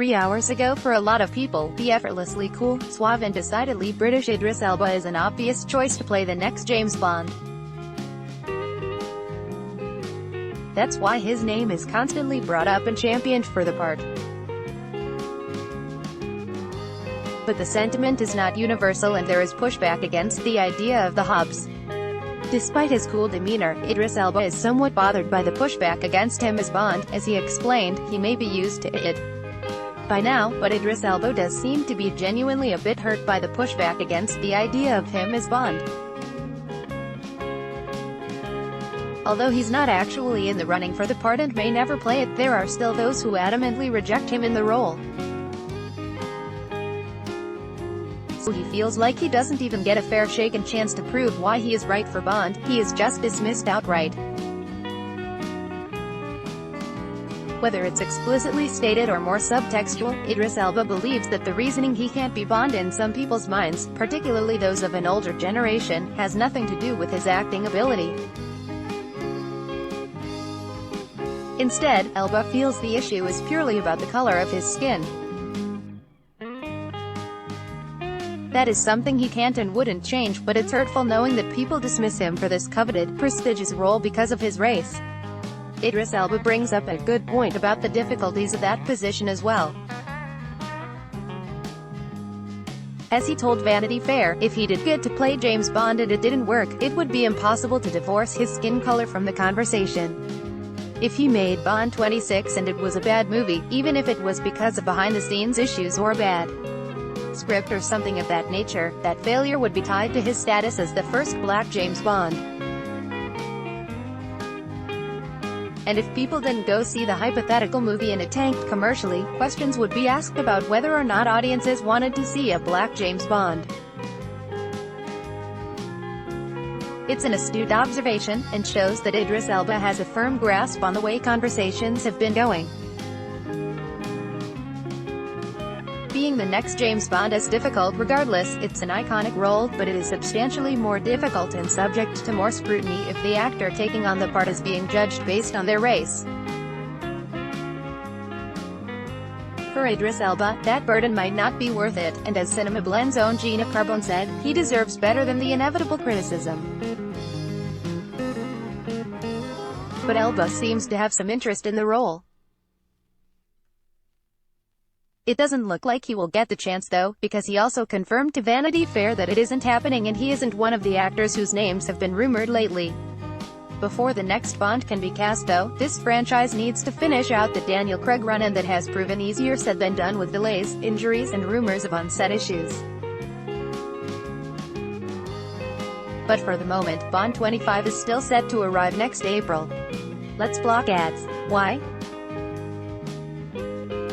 3 hours ago. For a lot of people, the effortlessly cool, suave and decidedly British Idris Elba is an obvious choice to play the next James Bond. That's why his name is constantly brought up and championed for the part. But the sentiment is not universal and there is pushback against the idea of the Hobbs. Despite his cool demeanor, Idris Elba is somewhat bothered by the pushback against him as Bond. As he explained, he may be used to it by now, but Idris Elba does seem to be genuinely a bit hurt by the pushback against the idea of him as Bond. Although he's not actually in the running for the part and may never play it, there are still those who adamantly reject him in the role. So he feels like he doesn't even get a fair shake and chance to prove why he is right for Bond. He is just dismissed outright. Whether it's explicitly stated or more subtextual, Idris Elba believes that the reasoning he can't be Bond in some people's minds, particularly those of an older generation, has nothing to do with his acting ability. Instead, Elba feels the issue is purely about the color of his skin. That is something he can't and wouldn't change, but it's hurtful knowing that people dismiss him for this coveted, prestigious role because of his race. Idris Elba brings up a good point about the difficulties of that position as well. As he told Vanity Fair, if he did get to play James Bond and it didn't work, it would be impossible to divorce his skin color from the conversation. If he made Bond 26 and it was a bad movie, even if it was because of behind-the-scenes issues or a bad script or something of that nature, that failure would be tied to his status as the first black James Bond. And if people didn't go see the hypothetical movie and it tanked commercially, questions would be asked about whether or not audiences wanted to see a black James Bond. It's an astute observation, and shows that Idris Elba has a firm grasp on the way conversations have been going. Being the next James Bond is difficult regardless. It's an iconic role, but it is substantially more difficult and subject to more scrutiny if the actor taking on the part is being judged based on their race. For Idris Elba, that burden might not be worth it, and as Cinema Blend's own Gina Carbone said, he deserves better than the inevitable criticism. But Elba seems to have some interest in the role. It doesn't look like he will get the chance though, because he also confirmed to Vanity Fair that it isn't happening and he isn't one of the actors whose names have been rumored lately. Before the next Bond can be cast though, this franchise needs to finish out the Daniel Craig run, and that has proven easier said than done with delays, injuries and rumors of on-set issues. But for the moment, Bond 25 is still set to arrive next April. Let's block ads. Why?